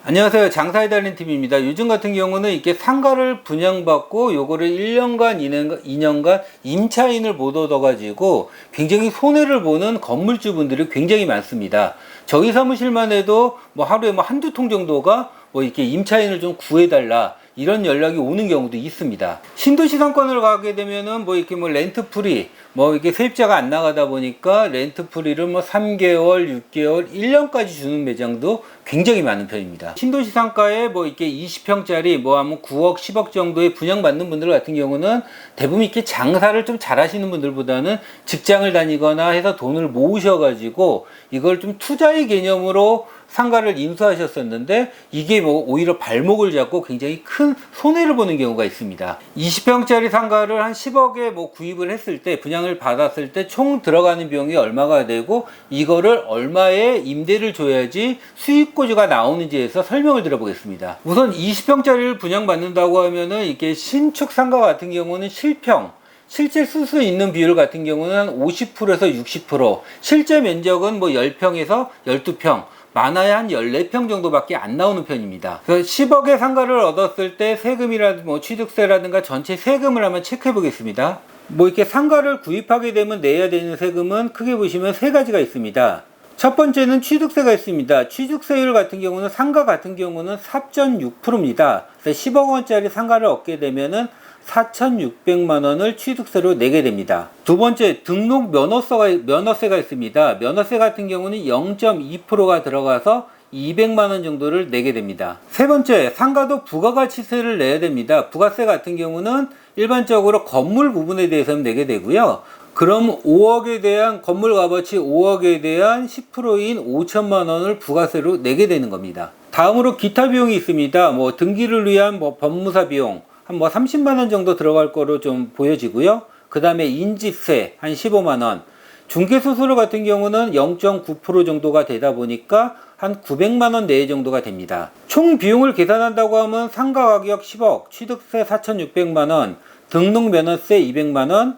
안녕하세요. 장사에 달린 팀입니다. 요즘 같은 경우는 이렇게 상가를 분양받고 요거를 1년간, 2년간 임차인을 못 얻어가지고 굉장히 손해를 보는 건물주분들이 굉장히 많습니다. 저희 사무실만 해도 뭐 하루에 뭐 한두 통 정도가 뭐 이렇게 임차인을 좀 구해달라 이런 연락이 오는 경우도 있습니다. 신도시 상권을 가게 되면은 뭐 이렇게 뭐 렌트 프리, 뭐 이게 세입자가 안 나가다 보니까 렌트 프리를 뭐 3개월, 6개월, 1년까지 주는 매장도 굉장히 많은 편입니다. 신도시 상가에 뭐 이렇게 20평짜리 뭐 하면 9억, 10억 정도의 분양받는 분들 같은 경우는 대부분 이렇게 장사를 좀 잘하시는 분들보다는 직장을 다니거나 해서 돈을 모으셔가지고 이걸 좀 투자의 개념으로 상가를 인수하셨었는데 이게 뭐 오히려 발목을 잡고 굉장히 큰 손해를 보는 경우가 있습니다. 20평짜리 상가를 한 10억에 뭐 구입을 했을 때 분양을 받았을 때 총 들어가는 비용이 얼마가 되고 이거를 얼마에 임대를 줘야지 수익구조가 나오는지에서 설명을 드려보겠습니다. 우선 20평짜리를 분양받는다고 하면은 이게 신축 상가 같은 경우는 실제 쓸 수 있는 비율 같은 경우는 한 50%에서 60%, 실제 면적은 뭐 10평에서 12평, 많아야 한 14평 정도밖에 안 나오는 편입니다. 그래서 10억의 상가를 얻었을 때 세금이라든가 뭐 취득세라든가 전체 세금을 한번 체크해 보겠습니다. 뭐 이렇게 상가를 구입하게 되면 내야 되는 세금은 크게 보시면 세 가지가 있습니다. 첫 번째는 취득세가 있습니다. 취득세율 같은 경우는 상가 같은 경우는 4.6%입니다. 그래서 10억 원짜리 상가를 얻게 되면은 4,600만 원을 취득세로 내게 됩니다. 두 번째, 등록 면허세가 있습니다. 면허세 같은 경우는 0.2%가 들어가서 200만 원 정도를 내게 됩니다. 세 번째, 상가도 부가가치세를 내야 됩니다. 부가세 같은 경우는 일반적으로 건물 부분에 대해서는 내게 되고요. 그럼 5억에 대한 건물 값어치 5억에 대한 10%인 5천만 원을 부가세로 내게 되는 겁니다. 다음으로 기타 비용이 있습니다. 뭐 등기를 위한 뭐 법무사 비용 한 뭐 30만 원 정도 들어갈 거로 좀 보여지고요. 그 다음에 인지세 한 15만 원, 중개수수료 같은 경우는 0.9% 정도가 되다 보니까 한 900만 원 내외 정도가 됩니다. 총 비용을 계산한다고 하면 상가 가격 10억, 취득세 4,600만 원, 등록 면허세 200만 원,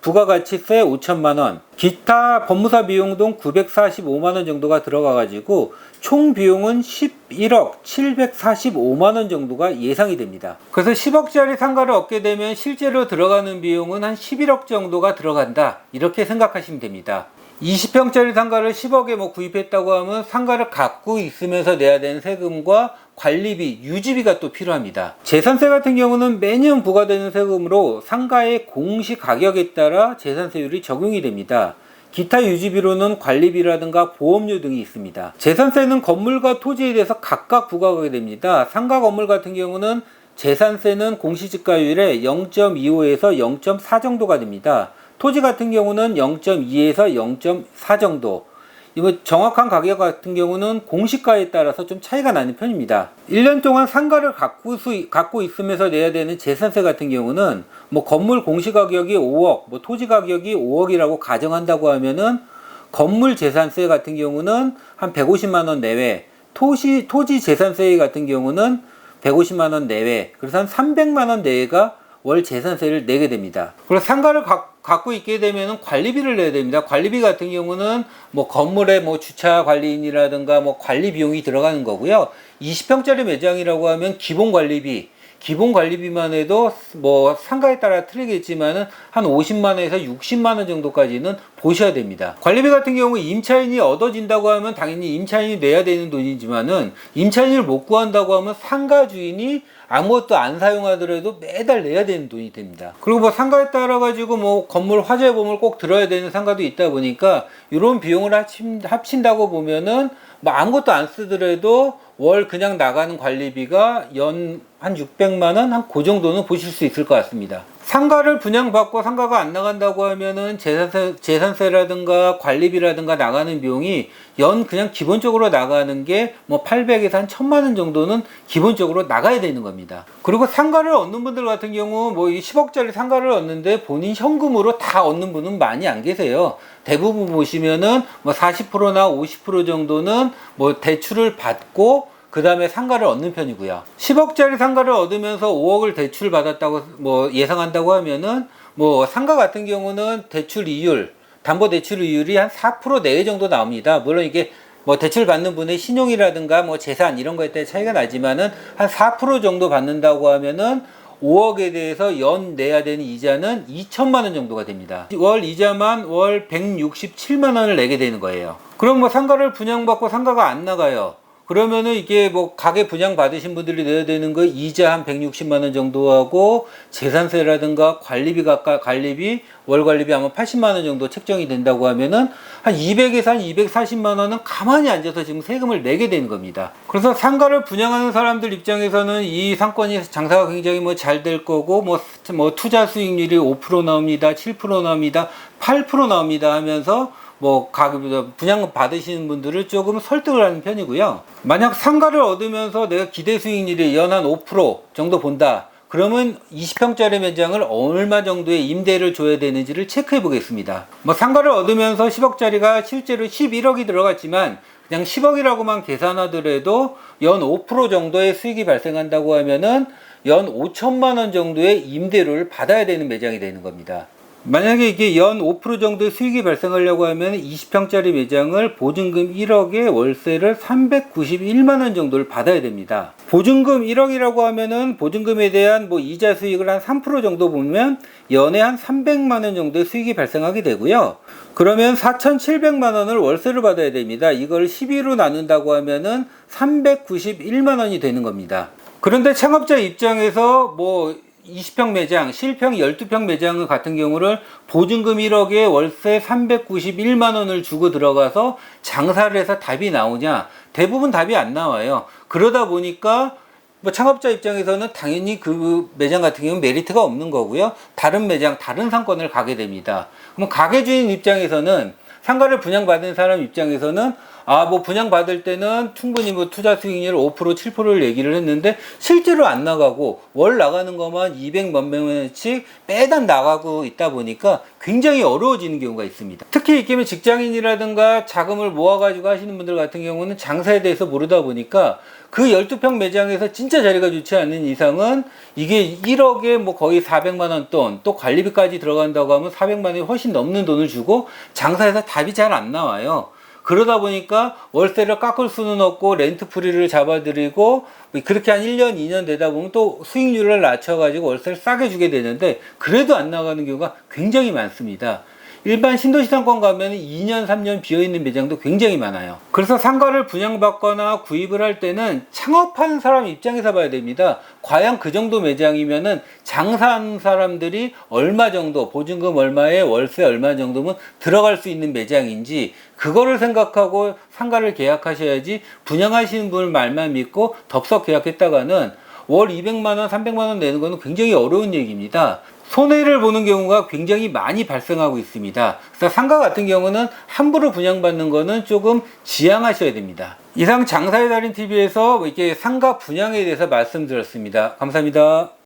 부가가치세 5천만 원, 기타 법무사 비용 등 945만 원 정도가 들어가 가지고 총 비용은 11억 745만 원 정도가 예상이 됩니다. 그래서 10억짜리 상가를 얻게 되면 실제로 들어가는 비용은 한 11억 정도가 들어간다, 이렇게 생각하시면 됩니다. 20평짜리 상가를 10억에 뭐 구입했다고 하면 상가를 갖고 있으면서 내야 되는 세금과 관리비, 유지비가 또 필요합니다. 재산세 같은 경우는 매년 부과되는 세금으로 상가의 공시 가격에 따라 재산세율이 적용이 됩니다. 기타 유지비로는 관리비라든가 보험료 등이 있습니다. 재산세는 건물과 토지에 대해서 각각 부과하게 됩니다. 상가 건물 같은 경우는 재산세는 공시지가율의 0.25에서 0.4 정도가 됩니다. 토지 같은 경우는 0.2에서 0.4 정도. 이거 정확한 가격 같은 경우는 공시가에 따라서 좀 차이가 나는 편입니다. 1년 동안 상가를 갖고 있으면서 내야 되는 재산세 같은 경우는 뭐 건물 공시가격이 5억, 뭐 토지 가격이 5억이라고 가정한다고 하면은 건물 재산세 같은 경우는 한 150만 원 내외, 토지 재산세 같은 경우는 150만 원 내외, 그래서 한 300만 원 내외가 월 재산세를 내게 됩니다. 그리고 상가를 갖고 있게 되면 관리비를 내야 됩니다. 관리비 같은 경우는 뭐 건물의 뭐 주차 관리인이라든가 뭐 관리 비용이 들어가는 거고요. 20평짜리 매장이라고 하면 기본 관리비만 해도 뭐 상가에 따라 틀리겠지만은 한 50만 원에서 60만 원 정도까지는 보셔야 됩니다. 관리비 같은 경우 임차인이 얻어진다고 하면 당연히 임차인이 내야 되는 돈이지만은 임차인을 못 구한다고 하면 상가 주인이 아무것도 안 사용하더라도 매달 내야 되는 돈이 됩니다. 그리고 뭐 상가에 따라 가지고 뭐 건물 화재보험을 꼭 들어야 되는 상가도 있다 보니까 이런 비용을 합친다고 보면은 뭐 아무것도 안 쓰더라도 월 그냥 나가는 관리비가 연 한 600만 원, 한 그 정도는 보실 수 있을 것 같습니다. 상가를 분양받고 상가가 안 나간다고 하면은 재산세라든가 관리비라든가 나가는 비용이 연 그냥 기본적으로 나가는 게 뭐 800에서 한 1000만 원 정도는 기본적으로 나가야 되는 겁니다. 그리고 상가를 얻는 분들 같은 경우 뭐 10억짜리 상가를 얻는데 본인 현금으로 다 얻는 분은 많이 안 계세요. 대부분 보시면은 뭐 40%나 50% 정도는 뭐 대출을 받고 그 다음에 상가를 얻는 편이고요. 10억짜리 상가를 얻으면서 5억을 대출 받았다고 뭐 예상한다고 하면은 뭐 상가 같은 경우는 대출 이율 담보대출이율이 한 4% 내외 정도 나옵니다. 물론 이게 뭐 대출 받는 분의 신용이라든가 뭐 재산 이런 거에 따라 차이가 나지만은 한 4% 정도 받는다고 하면은 5억에 대해서 연 내야 되는 이자는 2천만 원 정도가 됩니다. 월 이자만 월 167만 원을 내게 되는 거예요. 그럼 뭐 상가를 분양받고 상가가 안 나가요. 그러면은 이게 뭐 가게 분양 받으신 분들이 내야 되는 거 이자 한 160만 원 정도 하고 재산세라든가 관리비 월 관리비 아마 80만 원 정도 책정이 된다고 하면은 한 200에서 한 240만 원은 가만히 앉아서 지금 세금을 내게 되는 겁니다. 그래서 상가를 분양하는 사람들 입장에서는 이 상권이 장사가 굉장히 뭐 잘 될 거고 뭐 투자 수익률이 5% 나옵니다. 7% 나옵니다. 8% 나옵니다 하면서 뭐 분양 받으시는 분들을 조금 설득을 하는 편이고요. 만약 상가를 얻으면서 내가 기대 수익률이 연 한 5% 정도 본다. 그러면 20평짜리 매장을 얼마 정도의 임대를 줘야 되는지를 체크해 보겠습니다. 뭐 상가를 얻으면서 10억짜리가 실제로 11억이 들어갔지만 그냥 10억이라고만 계산하더라도 연 5% 정도의 수익이 발생한다고 하면은 연 5천만 원 정도의 임대료를 받아야 되는 매장이 되는 겁니다. 만약에 이게 연 5% 정도의 수익이 발생하려고 하면 20평짜리 매장을 보증금 1억에 월세를 391만 원 정도를 받아야 됩니다. 보증금 1억이라고 하면은 보증금에 대한 뭐 이자 수익을 한 3% 정도 보면 연에 한 300만 원 정도의 수익이 발생하게 되고요. 그러면 4,700만 원을 월세를 받아야 됩니다. 이걸 12로 나눈다고 하면은 391만 원이 되는 겁니다. 그런데 창업자 입장에서 뭐 20평 매장, 실평 12평 매장 같은 경우를 보증금 1억에 월세 391만 원을 주고 들어가서 장사를 해서 답이 나오냐? 대부분 답이 안 나와요. 그러다 보니까 뭐 창업자 입장에서는 당연히 그 매장 같은 경우는 메리트가 없는 거고요. 다른 매장, 다른 상권을 가게 됩니다. 그럼 가게 주인 입장에서는 상가를 분양받은 사람 입장에서는 뭐 분양받을 때는 충분히 뭐 투자 수익률 5%, 7%를 얘기를 했는데 실제로 안 나가고 월 나가는 것만 200만 원씩 빼다 나가고 있다 보니까 굉장히 어려워지는 경우가 있습니다. 특히 이렇게 직장인이라든가 자금을 모아가지고 하시는 분들 같은 경우는 장사에 대해서 모르다 보니까 그 12평 매장에서 진짜 자리가 좋지 않은 이상은 이게 1억에 뭐 거의 400만 원 돈, 또 관리비까지 들어간다고 하면 400만 원이 훨씬 넘는 돈을 주고 장사해서 답이 잘 안 나와요. 그러다 보니까 월세를 깎을 수는 없고 렌트 프리를 잡아드리고 그렇게 한 1년, 2년 되다 보면 또 수익률을 낮춰가지고 월세를 싸게 주게 되는데 그래도 안 나가는 경우가 굉장히 많습니다. 일반 신도시 상권 가면 2년, 3년 비어있는 매장도 굉장히 많아요. 그래서 상가를 분양받거나 구입을 할 때는 창업하는 사람 입장에서 봐야 됩니다. 과연 그 정도 매장이면은 장사하는 사람들이 얼마 정도, 보증금 얼마에 월세 얼마 정도면 들어갈 수 있는 매장인지 그거를 생각하고 상가를 계약하셔야지 분양하시는 분 말만 믿고 덥석 계약했다가는 월 200만 원, 300만 원 내는 거는 굉장히 어려운 얘기입니다. 손해를 보는 경우가 굉장히 많이 발생하고 있습니다. 그래서 상가 같은 경우는 함부로 분양받는 거는 조금 지양하셔야 됩니다. 이상 장사의 달인 TV에서 이렇게 상가 분양에 대해서 말씀드렸습니다. 감사합니다.